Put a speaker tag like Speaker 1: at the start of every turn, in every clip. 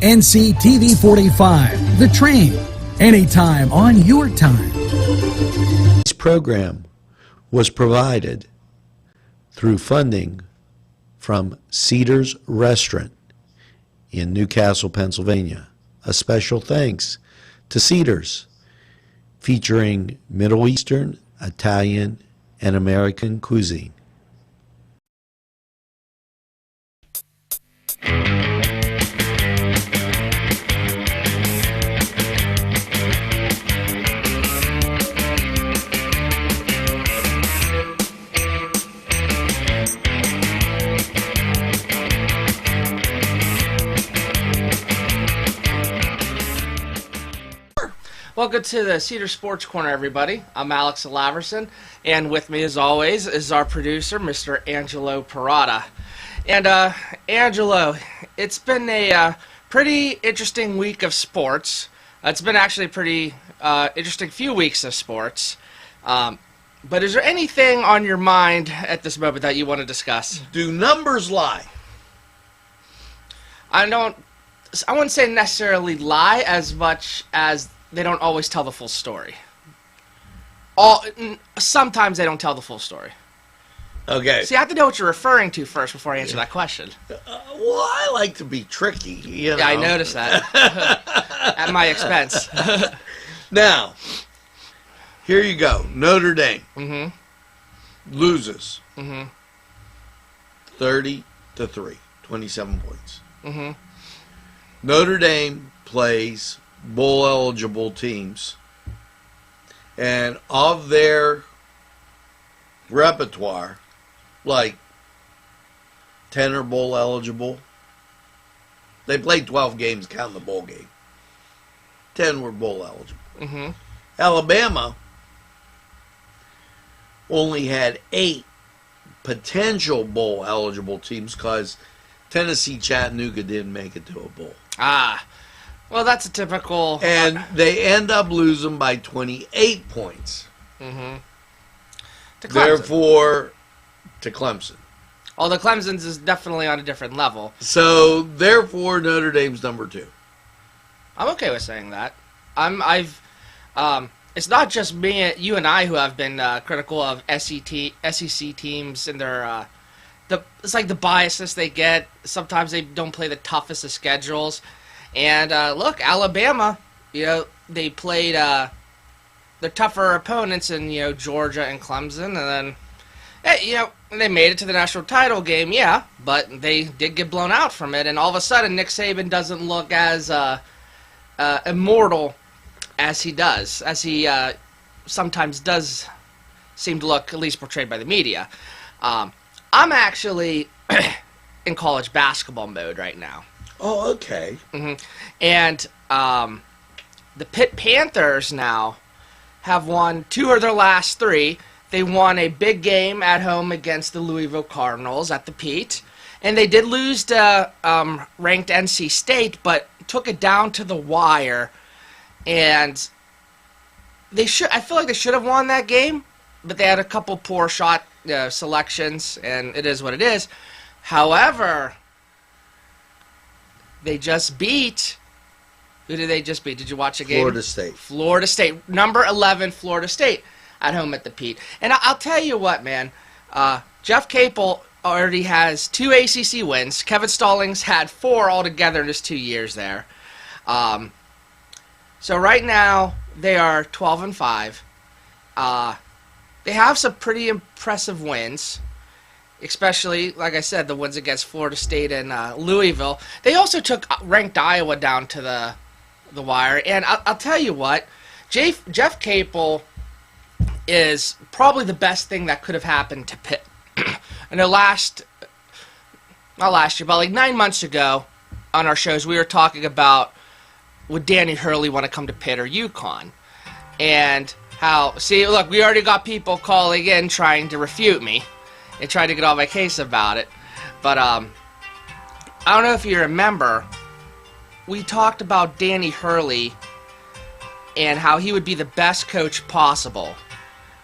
Speaker 1: NCTV45, The Train, anytime on your time.
Speaker 2: This program was provided through funding from Cedars Restaurant in Newcastle, Pennsylvania. A special thanks to Cedars, featuring Middle Eastern, Italian, and American cuisine.
Speaker 3: Welcome to the Cedars Sports Corner, everybody. I'm Alex Laverson, and with me, as always, is our producer, Mr. Angelo Parada. And, Angelo, it's been a pretty interesting week of sports. It's been actually a pretty interesting few weeks of sports. But is there anything on your mind at this moment that you want to discuss?
Speaker 2: Do numbers lie?
Speaker 3: I wouldn't say necessarily lie as much as they don't always tell the full story. Sometimes they don't tell the full story.
Speaker 2: Okay.
Speaker 3: See, I have to know what you're referring to first before I answer that question.
Speaker 2: Well, I like to be tricky, you know.
Speaker 3: Yeah, I noticed that. At my expense.
Speaker 2: Now, here you go. Notre Dame loses 30-3, 27 points. Notre Dame plays bowl-eligible teams, and of their repertoire, like 10 are bowl-eligible. They played 12 games, counting the bowl game. 10 were bowl-eligible. Alabama only had 8 potential bowl-eligible teams because Tennessee Chattanooga didn't make it to a bowl.
Speaker 3: Well, that's a typical...
Speaker 2: And they end up losing by 28 points.
Speaker 3: To Clemson.
Speaker 2: Therefore, to Clemson.
Speaker 3: Oh, the Clemson's is definitely on a different level.
Speaker 2: So, therefore, Notre Dame's number 2.
Speaker 3: I'm okay with saying that. It's not just me, you and I, who have been critical of SEC teams and their... it's like the biasness they get. Sometimes they don't play the toughest of schedules. And look, Alabama, they played their tougher opponents in Georgia and Clemson, and then they made it to the national title game, but they did get blown out from it. And all of a sudden, Nick Saban doesn't look as immortal as he does, as he sometimes does seem to look, at least portrayed by the media. I'm actually in college basketball mode right now.
Speaker 2: Oh, okay.
Speaker 3: And the Pitt Panthers now have won 2 of their last 3. They won a big game at home against the Louisville Cardinals at the Pete. And they did lose to ranked NC State, but took it down to the wire. And I feel like they should have won that game, but they had a couple poor shot selections, and it is what it is. However, they just beat... Who did they just beat? Did you watch the game?
Speaker 2: Florida State.
Speaker 3: Florida State. Number 11, Florida State, at home at the Pete. And I'll tell you what, man. Jeff Capel already has 2 ACC wins. Kevin Stallings had 4 altogether in his 2 years there. So right now, they are 12-5. They have some pretty impressive wins. Especially, like I said, the ones against Florida State and Louisville. They also took ranked Iowa down to the wire. And I'll tell you what, Jeff Capel is probably the best thing that could have happened to Pitt. I know not last year, but like 9 months ago on our shows, we were talking about would Danny Hurley want to come to Pitt or UConn? And how, see, look, we already got people calling in trying to refute me. They tried to get on my case about it. But I don't know if you remember, we talked about Danny Hurley and how he would be the best coach possible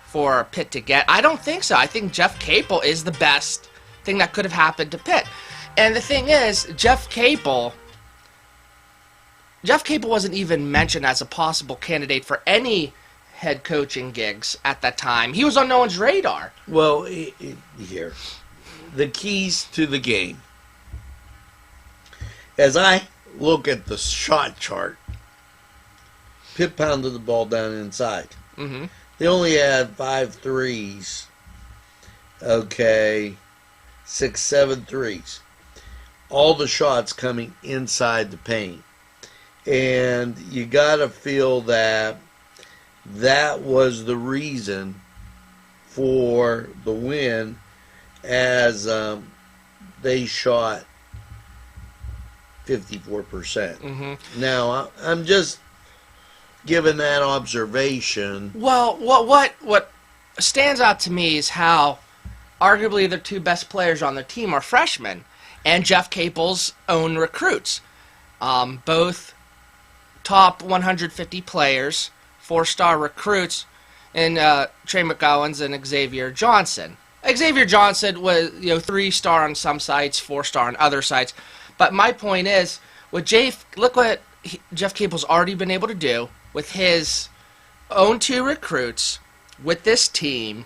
Speaker 3: for Pitt to get. I don't think so. I think Jeff Capel is the best thing that could have happened to Pitt. And the thing is, Jeff Capel Jeff Capel wasn't even mentioned as a possible candidate for any head coaching gigs at that time. He was on no one's radar.
Speaker 2: Well, here, the keys to the game. As I look at the shot chart, Pitt pounded the ball down inside.
Speaker 3: Mm-hmm.
Speaker 2: They only had 5 threes. Okay, 6, 7 threes. All the shots coming inside the paint. And you got to feel that that was the reason for the win, as they shot 54%.
Speaker 3: Mm-hmm.
Speaker 2: Now, I'm just giving that observation.
Speaker 3: Well, what stands out to me is how arguably their two best players on their team are freshmen, and Jeff Capel's own recruits. Both top 150 players, 4-star recruits, in Trey McGowans and Xavier Johnson. Xavier Johnson was 3-star on some sites, 4-star on other sites. But my point is, look what Jeff Capel's already been able to do with his own 2 recruits with this team.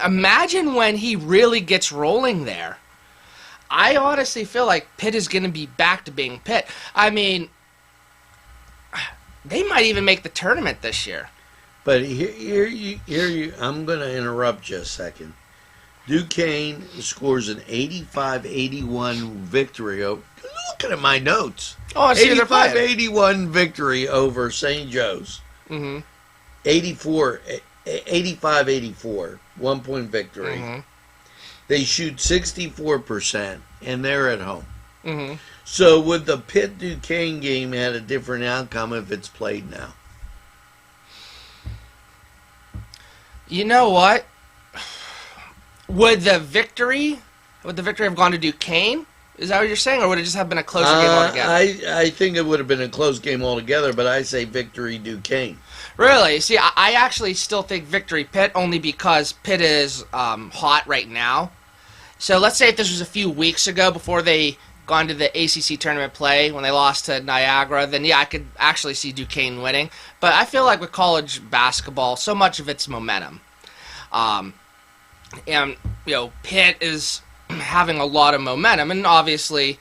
Speaker 3: Imagine when he really gets rolling there. I honestly feel like Pitt is going to be back to being Pitt. I mean, they might even make the tournament this year.
Speaker 2: But here you, I'm going to interrupt you a second. Duquesne scores an 85-81 victory. Looking at my notes.
Speaker 3: Oh, I see they're playing.
Speaker 2: 85-81 victory over St. Joe's.
Speaker 3: Mm-hmm.
Speaker 2: 85-84, 1-point victory.
Speaker 3: Mm-hmm.
Speaker 2: They shoot 64%, and they're at home.
Speaker 3: Mm-hmm.
Speaker 2: So would the Pitt-Duquesne game had a different outcome if it's played now?
Speaker 3: You know what? Would the victory have gone to Duquesne? Is that what you're saying, or would it just have been a closer game altogether?
Speaker 2: I think it would have been a close game altogether, but I say victory Duquesne.
Speaker 3: Really? See, I actually still think victory Pitt, only because Pitt is hot right now. So let's say if this was a few weeks ago before they gone to the ACC tournament play when they lost to Niagara, then yeah, I could actually see Duquesne winning. But I feel like with college basketball, so much of it's momentum. And, Pitt is having a lot of momentum, and obviously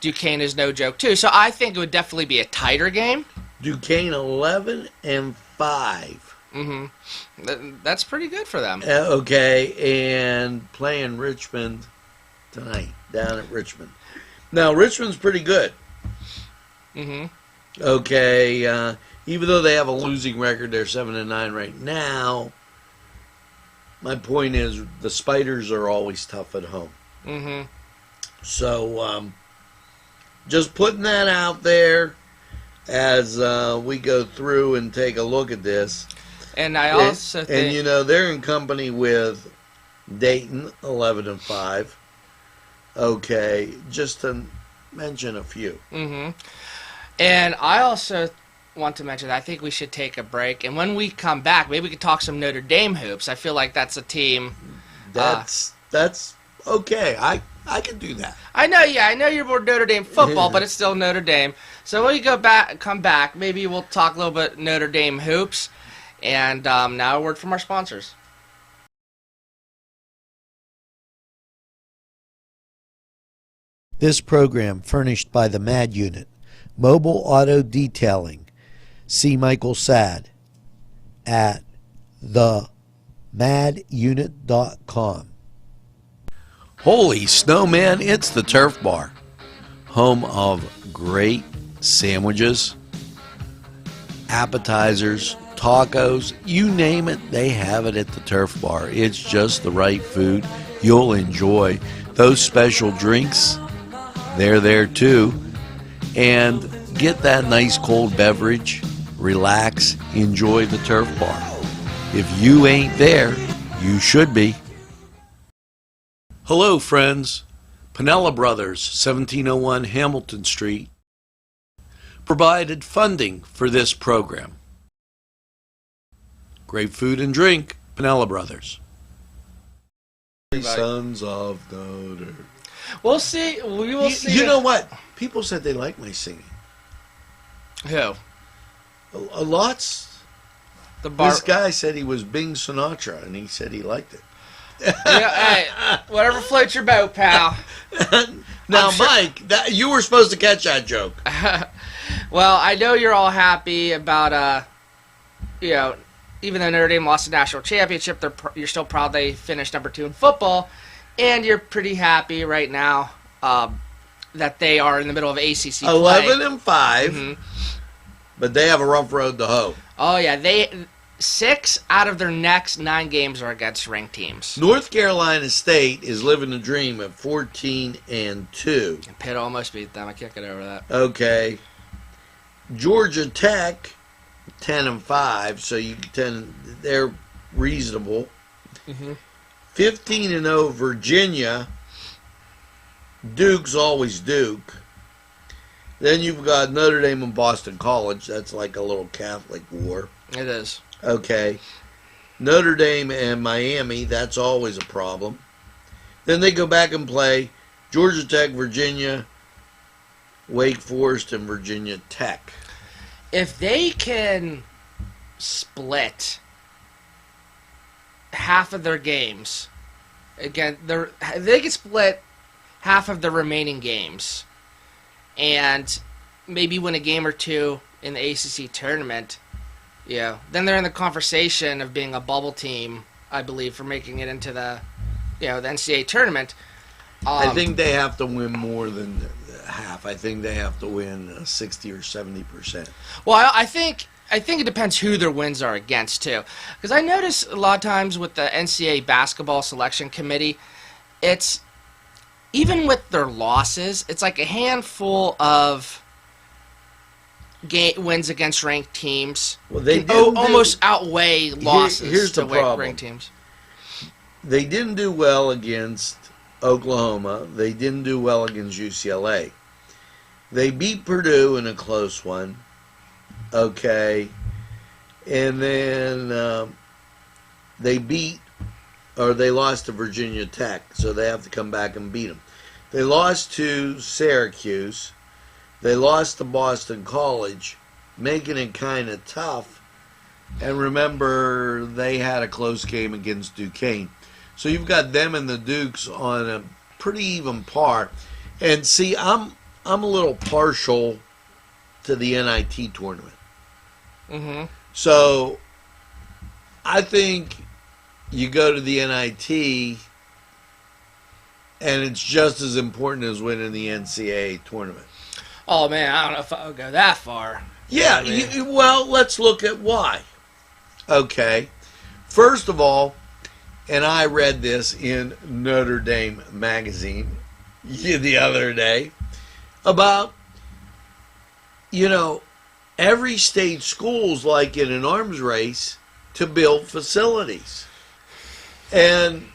Speaker 3: Duquesne is no joke too. So I think it would definitely be a tighter game.
Speaker 2: Duquesne 11-5.
Speaker 3: Mm-hmm. That's pretty good for them.
Speaker 2: Okay, and playing Richmond tonight, down at Richmond. Now, Richmond's pretty good.
Speaker 3: Mm-hmm.
Speaker 2: Okay, even though they have a losing record, they're 7-9 right now. My point is, the Spiders are always tough at home.
Speaker 3: Mm-hmm.
Speaker 2: So, just putting that out there as we go through and take a look at this.
Speaker 3: And I also think...
Speaker 2: And, they're in company with Dayton, 11-5. Okay, just to mention a few.
Speaker 3: Mm-hmm. And I also want to mention that I think we should take a break. And when we come back, maybe we could talk some Notre Dame hoops. I feel like that's a team...
Speaker 2: That's okay. I can do that.
Speaker 3: I know you're more Notre Dame football, but it's still Notre Dame. So when we come back, maybe we'll talk a little bit Notre Dame hoops. And now a word from our sponsors.
Speaker 4: This program furnished by the MAD Unit, Mobile Auto Detailing. See Michael Sad at themadunit.com.
Speaker 2: Holy snowman, it's the Turf Bar, home of great sandwiches, appetizers, tacos, you name it, they have it at the Turf Bar. It's just the right food. You'll enjoy those special drinks. They're there too. And get that nice cold beverage, relax, enjoy the Turf Bar. If you ain't there, you should be. Hello, friends. Pinella Brothers, 1701 Hamilton Street, provided funding for this program. Great food and drink, Pinella Brothers. Sons of Notre.
Speaker 3: We'll see. We will see.
Speaker 2: You know what? People said they like my singing.
Speaker 3: Who?
Speaker 2: Lots. This guy said he was Bing Sinatra, and he said he liked it.
Speaker 3: Yeah, hey, whatever floats your boat, pal.
Speaker 2: Now, Mike, you were supposed to catch that joke.
Speaker 3: Well, I know you're all happy about, even though Notre Dame lost the national championship, you're still proud they finished number 2 in football, and you're pretty happy right now that they are in the middle of ACC play.
Speaker 2: 11-5,
Speaker 3: Mm-hmm.
Speaker 2: but they have a rough road to hoe.
Speaker 3: Oh yeah, 6 out of their next 9 games are against ranked teams.
Speaker 2: North Carolina State is living the dream at 14-2.
Speaker 3: Pitt almost beat them. I can't get over that.
Speaker 2: Okay. Georgia Tech 10-5, so they're reasonable.
Speaker 3: Mm-hmm.
Speaker 2: 15-0 Virginia. Duke's always Duke. Then you've got Notre Dame and Boston College. That's like a little Catholic war.
Speaker 3: It is.
Speaker 2: Okay. Notre Dame and Miami, that's always a problem. Then they go back and play Georgia Tech, Virginia, Wake Forest, and Virginia Tech.
Speaker 3: If they can split half of their games, again, they can split half of the remaining games and maybe win a game or two in the ACC tournament, then they're in the conversation of being a bubble team, I believe, for making it into the NCAA tournament.
Speaker 2: I think they have to win more than half. I think they have to win 60 or 70%.
Speaker 3: Well, I think it depends who their wins are against, too. Because I notice a lot of times with the NCAA basketball selection committee, it's, even with their losses, it's like a handful of wins against ranked teams.
Speaker 2: Well, they
Speaker 3: almost outweigh losses
Speaker 2: here's
Speaker 3: to
Speaker 2: the problem.
Speaker 3: ranked teams.
Speaker 2: They didn't do well against Oklahoma. They didn't do well against UCLA. They beat Purdue in a close one. Okay. And then they lost to Virginia Tech, so they have to come back and beat them. They lost to Syracuse. They lost to Boston College, making it kind of tough. And remember, they had a close game against Duquesne. So you've got them and the Dukes on a pretty even par. And see, I'm a little partial to the NIT tournament.
Speaker 3: Mm-hmm.
Speaker 2: So I think you go to the NIT, and it's just as important as winning the NCAA tournament.
Speaker 3: Oh, man, I don't know if I would go that far.
Speaker 2: Yeah, well, let's look at why. Okay. First of all, and I read this in Notre Dame magazine the other day, about, every state school's like in an arms race to build facilities. And,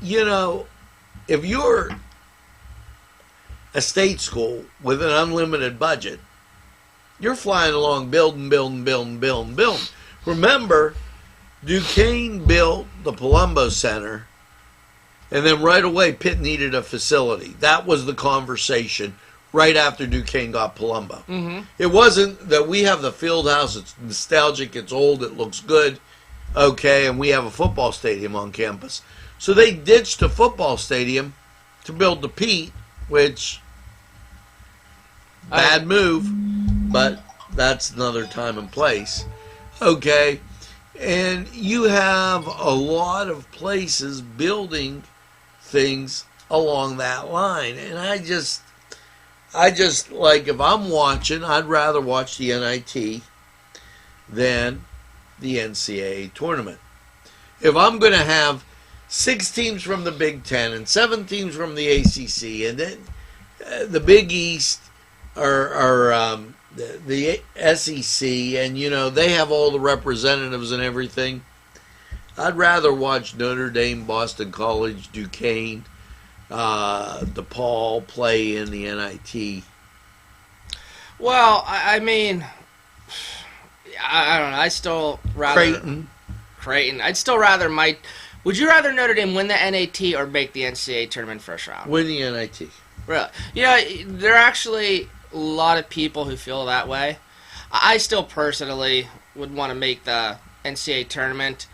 Speaker 2: if you're a state school with an unlimited budget, you're flying along building. Remember, Duquesne built the Palumbo Center, and then right away Pitt needed a facility. That was the conversation right after Duquesne got Palumbo.
Speaker 3: Mm-hmm.
Speaker 2: It wasn't that we have the field house, it's nostalgic, it's old, it looks good, okay, and we have a football stadium on campus. So they ditched a football stadium to build the Pete, which, bad move, but that's another time and place. Okay, and you have a lot of places building things along that line, and I just like, if I'm watching, I'd rather watch the NIT than the NCAA tournament. If I'm going to have 6 teams from the Big Ten and 7 teams from the ACC, and then the Big East are the SEC, and they have all the representatives and everything, I'd rather watch Notre Dame, Boston College, Duquesne, DePaul play in the NIT.
Speaker 3: Well, I mean, I don't know. I still rather
Speaker 2: Creighton.
Speaker 3: I'd still rather my Would you rather Notre Dame win the NAT or make the NCAA tournament first round?
Speaker 2: Win the NIT.
Speaker 3: Really? There are actually a lot of people who feel that way. I still personally would want to make the NCAA tournament.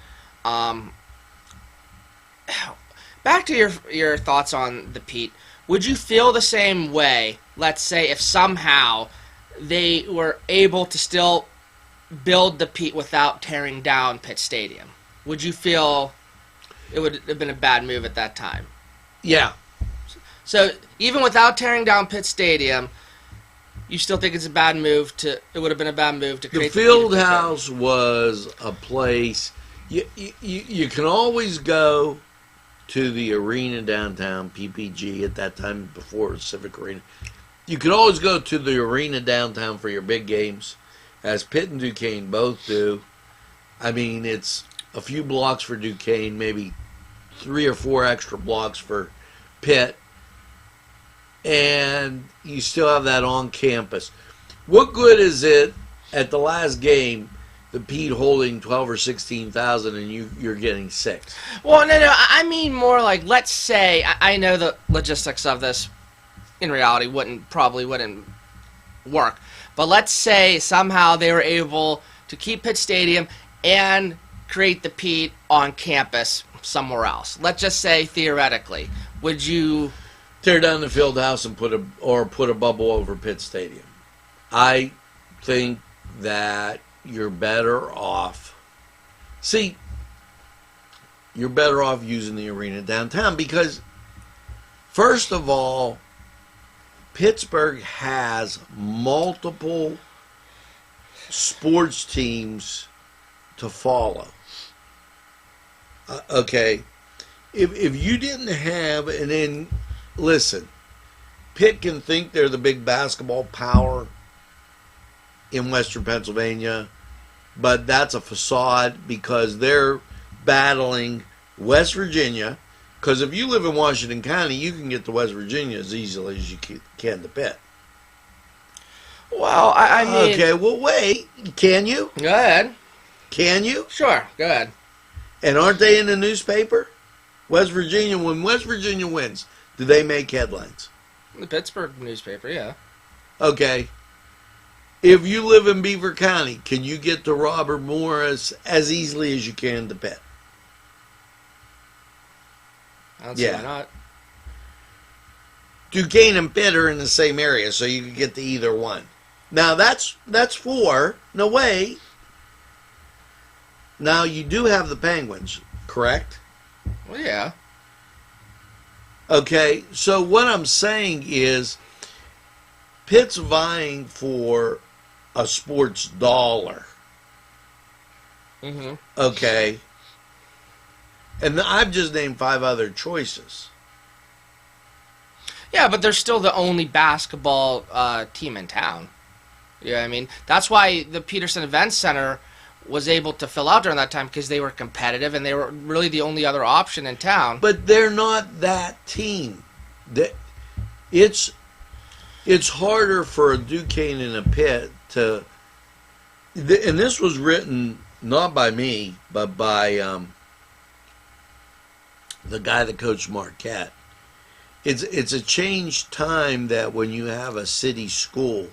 Speaker 3: Back to your thoughts on the Pete. Would you feel the same way, let's say, if somehow they were able to still build the Pete without tearing down Pitt Stadium? Would you feel it would have been a bad move at that time?
Speaker 2: Yeah.
Speaker 3: So even without tearing down Pitt Stadium, you still think it's a bad move it would have been a bad move to create
Speaker 2: the field house was a place you can always go to the arena downtown, PPG at that time before it was Civic Arena. You could always go to the arena downtown for your big games, as Pitt and Duquesne both do. I mean, it's a few blocks for Duquesne, maybe 3 or 4 extra blocks for Pitt, and you still have that on campus. What good is it at the last game, the Pete holding 12 or 16,000 and you're getting 6?
Speaker 3: Well, no, I mean more like, let's say, I know the logistics of this in reality probably wouldn't work, but let's say somehow they were able to keep Pitt Stadium and create the Pete on campus somewhere else. Let's just say theoretically, would you
Speaker 2: tear down the field house and put a bubble over Pitt Stadium? I think that you're better off. See, you're better off using the arena downtown because, first of all, Pittsburgh has multiple sports teams to follow. Okay, if you didn't have, and then listen, Pitt can think they're the big basketball power in Western Pennsylvania, but that's a facade because they're battling West Virginia. Because if you live in Washington County, you can get to West Virginia as easily as you can to Pitt.
Speaker 3: Well, I mean...
Speaker 2: Okay, well, wait. Can you?
Speaker 3: Go ahead.
Speaker 2: Can you?
Speaker 3: Sure, go ahead.
Speaker 2: And aren't they in the newspaper? West Virginia, when West Virginia wins, do they make headlines?
Speaker 3: The Pittsburgh newspaper, yeah.
Speaker 2: Okay. If you live in Beaver County, can you get to Robert Morris as easily as you can to Pitt?
Speaker 3: I don't see why not.
Speaker 2: Duquesne and Pitt are in the same area, so you can get to either one. Now, that's 4. No, wait. Now, you do have the Penguins, correct?
Speaker 3: Well, yeah.
Speaker 2: Okay, so what I'm saying is Pitt's vying for a sports dollar.
Speaker 3: Mm-hmm.
Speaker 2: Okay. And I've just named 5 other choices.
Speaker 3: Yeah, but they're still the only basketball team in town. Yeah, I mean, that's why the Peterson Events Center was able to fill out during that time because they were competitive and they were really the only other option in town.
Speaker 2: But they're not that team. It's harder for a Duquesne and a Pitt to... And this was written not by me, but by the guy that coached Marquette. It's a changed time that when you have a city school,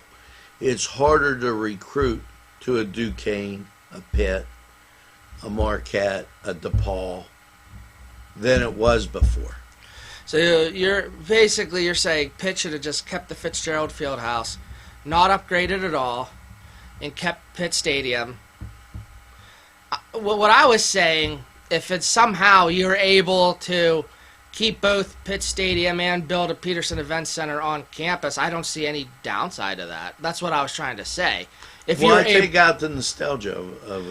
Speaker 2: it's harder to recruit to a Duquesne, a Pitt, a Marquette, a DePaul than it was before.
Speaker 3: So you're saying Pitt should have just kept the Fitzgerald Fieldhouse, not upgraded at all, and kept Pitt Stadium. Well, what I was saying, if it's somehow you're able to keep both Pitt Stadium and build a Peterson Events Center on campus, I don't see any downside to that. That's what I was trying to say. If
Speaker 2: Why take out the nostalgia of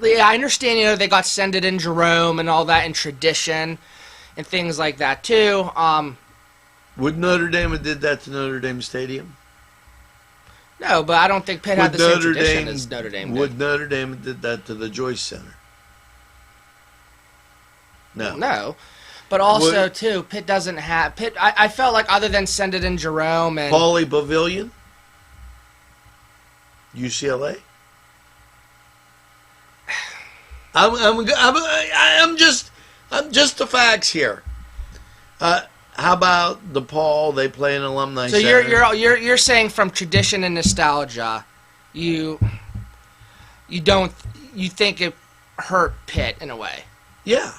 Speaker 3: yeah, I understand, they got Send It in Jerome and all that, and tradition and things like that too.
Speaker 2: Would Notre Dame have did that to Notre Dame Stadium?
Speaker 3: No, but I don't think Pitt had the same tradition as Notre Dame did.
Speaker 2: Would Notre Dame have did that to the Joyce Center? No.
Speaker 3: No. But also, too, Pitt doesn't have... I felt like other than Send It in Jerome and...
Speaker 2: Pauley Pavilion? UCLA? I'm just the facts here. How about DePaul? They play an alumni
Speaker 3: So
Speaker 2: center.
Speaker 3: you're saying from tradition and nostalgia, you think it hurt Pitt in a way.
Speaker 2: Yeah.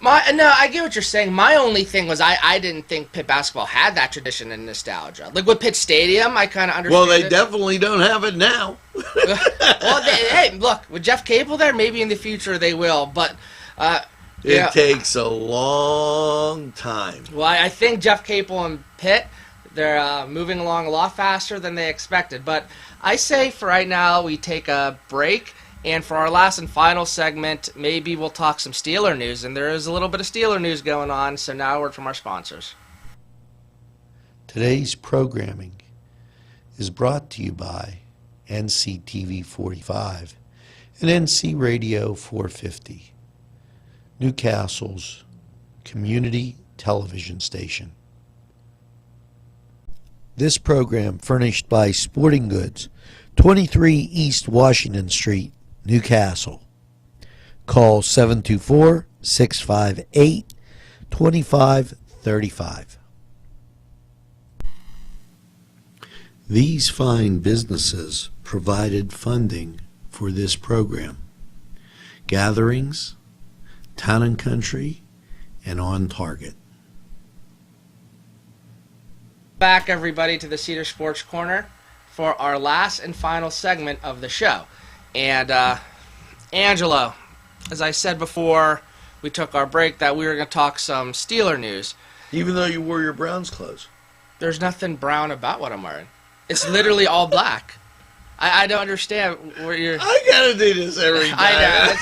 Speaker 3: No, I get what you're saying. My only thing was I didn't think Pitt basketball had that tradition and nostalgia. Like with Pitt Stadium, I kind of understood.
Speaker 2: Well, they definitely don't have it now.
Speaker 3: Well, hey, look, with Jeff Capel there, maybe in the future they will. But
Speaker 2: It takes a long time.
Speaker 3: Well, I think Jeff Capel and Pitt, they're moving along a lot faster than they expected. But I say for right now, we take a break. And for our last and final segment, maybe we'll talk some Steeler news. And there is a little bit of Steeler news going on, so now a word from our sponsors.
Speaker 4: Today's programming is brought to you by NCTV45 and NC Radio 450, Newcastle's community television station. This program furnished by Sporting Goods, 23 East Washington Street, Newcastle. Call 724-658-2535. These fine businesses provided funding for this program. Gatherings, Town and Country, and On Target.
Speaker 3: Back, everybody, to the Cedars Sports Corner for our last and final segment of the show. And Angelo, as I said before we took our break, that we were going to talk some Steeler news.
Speaker 2: Even though you wore your Browns clothes.
Speaker 3: There's nothing brown about what I'm wearing. It's literally all black. I don't understand where you're...
Speaker 2: I gotta do this every time.
Speaker 3: I know.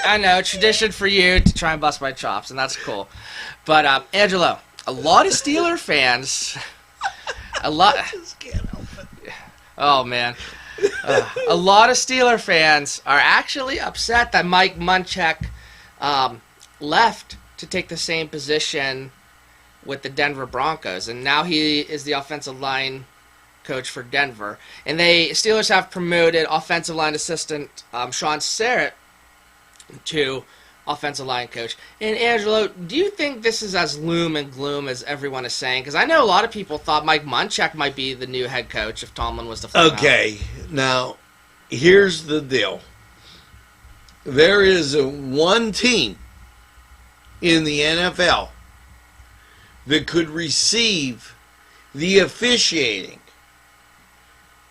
Speaker 3: I know. It's tradition for you to try and bust my chops, and that's cool. But, Angelo, a lot of Steeler fans...
Speaker 2: I just can't help it.
Speaker 3: Oh, man. A lot of Steeler fans are actually upset that Mike Munchak left to take the same position with the Denver Broncos, and now he is the offensive line coach for Denver. And Steelers have promoted offensive line assistant Sean Sarrett to offensive line coach. And Angelo, do you think this is as loom and gloom as everyone is saying? Because I know a lot of people thought Mike Munchak might be the new head coach if Tomlin was to flip out.
Speaker 2: Okay, now here's the deal. There is one team in the NFL that could receive the officiating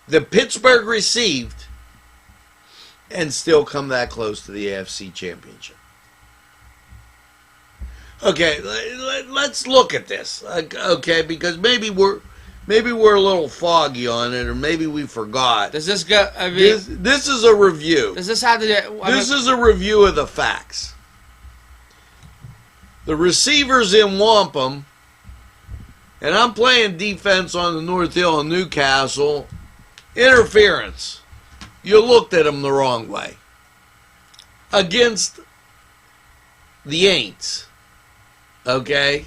Speaker 2: that Pittsburgh received and still come that close to the AFC Championship. Okay, let's look at this. Okay, because maybe we're a little foggy on it, or maybe we forgot.
Speaker 3: Does this go? I mean,
Speaker 2: this is a review.
Speaker 3: Does this have to do?
Speaker 2: This is a review of the facts. The receivers in Wampum, and I'm playing defense on the North Hill in Newcastle. Interference. You looked at them the wrong way. Against the Aints. Okay?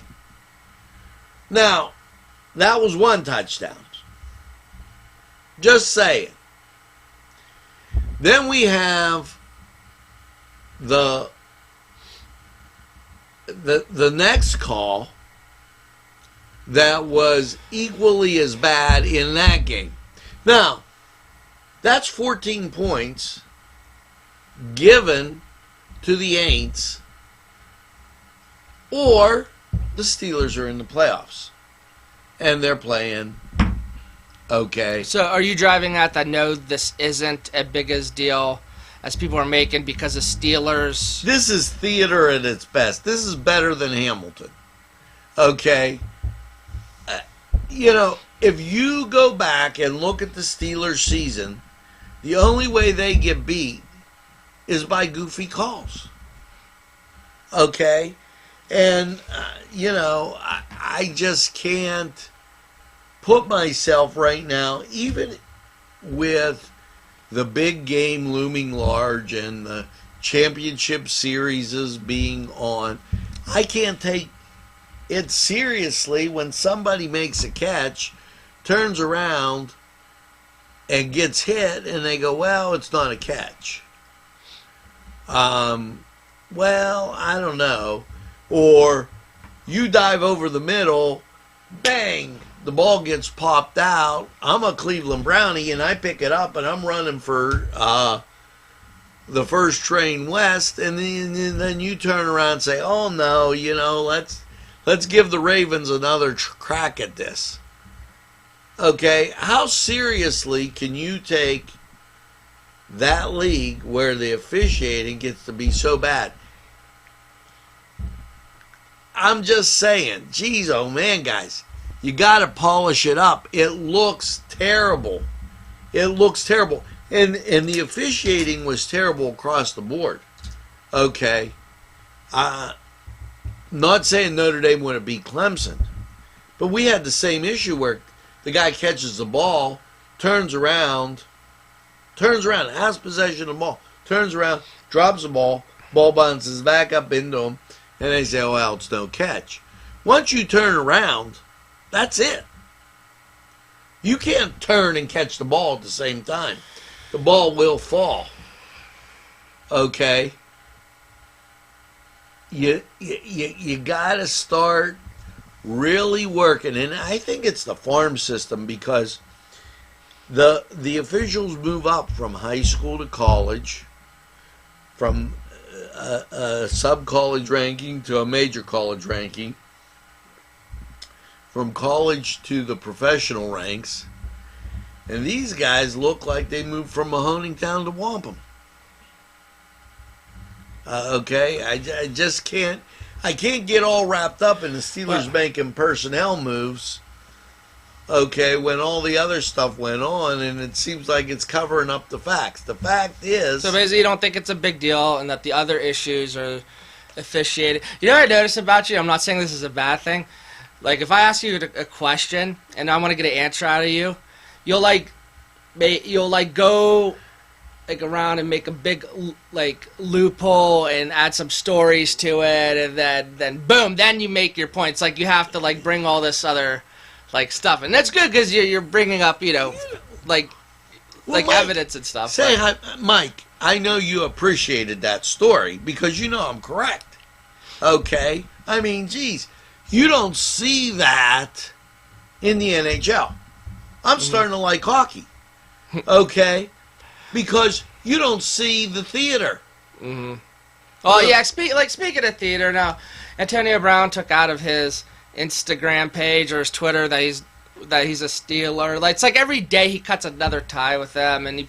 Speaker 2: Now, that was one touchdown. Just saying. Then we have the next call that was equally as bad in that game. Now, that's 14 points given to the Aints, or the Steelers are in the playoffs, and they're playing okay.
Speaker 3: So are you driving at that? No, this isn't as big a deal as people are making because the Steelers...
Speaker 2: This is theater at its best. This is better than Hamilton. Okay? If you go back and look at the Steelers season, the only way they get beat is by goofy calls. Okay? And, I just can't put myself right now, even with the big game looming large and the championship series being on, I can't take it seriously when somebody makes a catch, turns around, and gets hit, and they go, well, it's not a catch. Well, I don't know. Or you dive over the middle, bang, the ball gets popped out. I'm a Cleveland Brownie, and I pick it up, and I'm running for the first train west, and then you turn around and say, oh, no, let's give the Ravens another crack at this. Okay, how seriously can you take that league where the officiating gets to be so bad? I'm just saying, geez, oh man, guys, you got to polish it up. It looks terrible. It looks terrible. And the officiating was terrible across the board. Okay. Not saying Notre Dame would have beat Clemson, but we had the same issue where the guy catches the ball, turns around, has possession of the ball, turns around, drops the ball bounces back up into him, and they say, oh, well, it's no catch. Once you turn around, that's it. You can't turn and catch the ball at the same time. The ball will fall. Okay? You got to start really working. And I think it's the farm system, because the officials move up from high school to college, from a sub-college ranking to a major college ranking, from college to the professional ranks, and these guys look like they moved from Mahoning Town to Wampum. Okay, I just can't. I can't get all wrapped up in the Steelers making personnel moves. Okay, when all the other stuff went on, and it seems like it's covering up the facts. The fact is,
Speaker 3: so basically, you don't think it's a big deal, and that the other issues are officiated. You know what I noticed about you? I'm not saying this is a bad thing. Like, if I ask you a question and I want to get an answer out of you, you'll go around and make a big loophole and add some stories to it, and then boom, then you make your points. Like, you have to bring all this other stuff, and that's good because you're bringing up Mike, evidence and stuff.
Speaker 2: Mike, I know you appreciated that story because I'm correct. Okay, I mean, geez. You don't see that in the NHL. I'm starting to like hockey, okay? Because you don't see the theater.
Speaker 3: Mm-hmm. Oh, yeah, speaking of theater, now, Antonio Brown took out of his Instagram page or his Twitter that he's a Steeler. It's like every day he cuts another tie with them, and he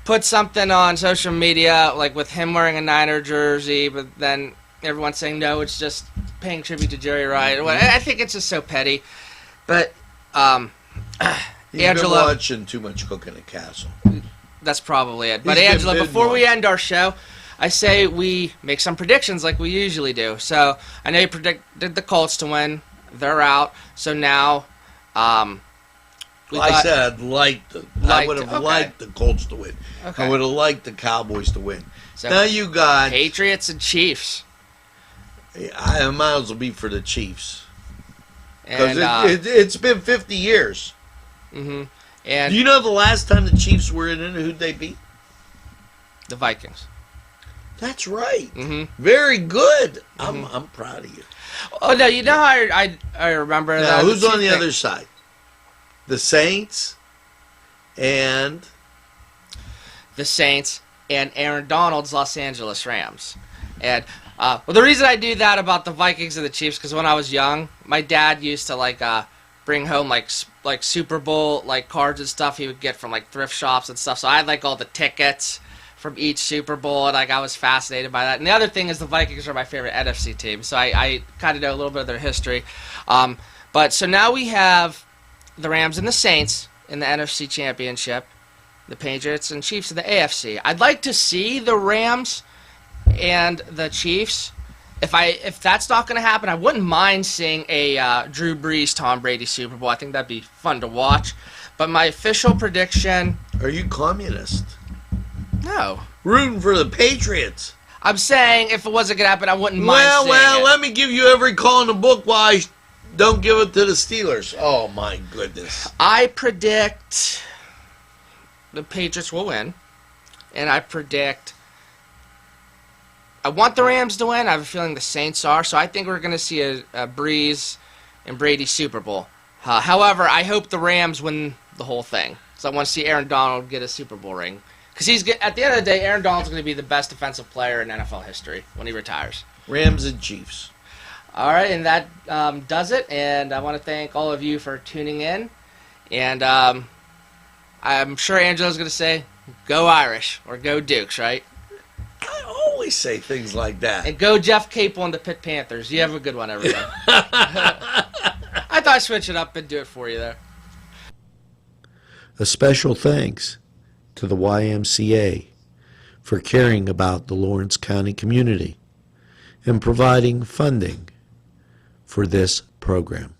Speaker 3: puts something on social media, with him wearing a Niner jersey, but then everyone's saying, no, it's just paying tribute to Jerry Rice. I think it's just so petty. But
Speaker 2: You've
Speaker 3: Angela,
Speaker 2: been watching too much Cooking at Castle.
Speaker 3: That's probably it. But Angela, before we end our show, I say we make some predictions like we usually do. So I know you predicted the Colts to win. They're out. So now
Speaker 2: I said I would have liked the Colts to win. Okay. I would have liked the Cowboys to win. So now you got
Speaker 3: Patriots and Chiefs.
Speaker 2: I might as well be for the Chiefs. Because it's been 50 years.
Speaker 3: Mm-hmm. And
Speaker 2: do you know the last time the Chiefs were in it, who'd they beat?
Speaker 3: The Vikings.
Speaker 2: That's right.
Speaker 3: Mm-hmm.
Speaker 2: Very good. Mm-hmm. I'm proud of you.
Speaker 3: Oh, no, you know how I remember that.
Speaker 2: Who's on the other side? The Saints and
Speaker 3: Aaron Donald's Los Angeles Rams. And the reason I do that about the Vikings and the Chiefs, because when I was young, my dad used to bring home like Super Bowl cards and stuff he would get from thrift shops and stuff. So I had all the tickets from each Super Bowl, and I was fascinated by that. And the other thing is the Vikings are my favorite NFC team, so I kind of know a little bit of their history. But so now we have the Rams and the Saints in the NFC Championship, the Patriots and Chiefs in the AFC. I'd like to see the Rams and the Chiefs. If that's not going to happen, I wouldn't mind seeing a Drew Brees, Tom Brady Super Bowl. I think that'd be fun to watch. But my official prediction...
Speaker 2: Are you communist?
Speaker 3: No.
Speaker 2: Rooting for the Patriots.
Speaker 3: I'm saying if it wasn't going to happen, I wouldn't mind seeing it.
Speaker 2: Let me give you every call in the book why I don't give it to the Steelers. Oh, my goodness.
Speaker 3: I predict... the Patriots will win, and I predict. I want the Rams to win. I have a feeling the Saints are, so I think we're going to see a Breeze and Brady Super Bowl. However, I hope the Rams win the whole thing, so I want to see Aaron Donald get a Super Bowl ring. Because at the end of the day, Aaron Donald's going to be the best defensive player in NFL history when he retires.
Speaker 2: Rams and Chiefs.
Speaker 3: All right, and that does it. And I want to thank all of you for tuning in. And I'm sure Angela's going to say, go Irish, or go Dukes, right?
Speaker 2: I always say things like that.
Speaker 3: And go Jeff Capel and the Pitt Panthers. You have a good one, everyone. I thought I'd switch it up and do it for you there.
Speaker 4: A special thanks to the YMCA for caring about the Lawrence County community and providing funding for this program.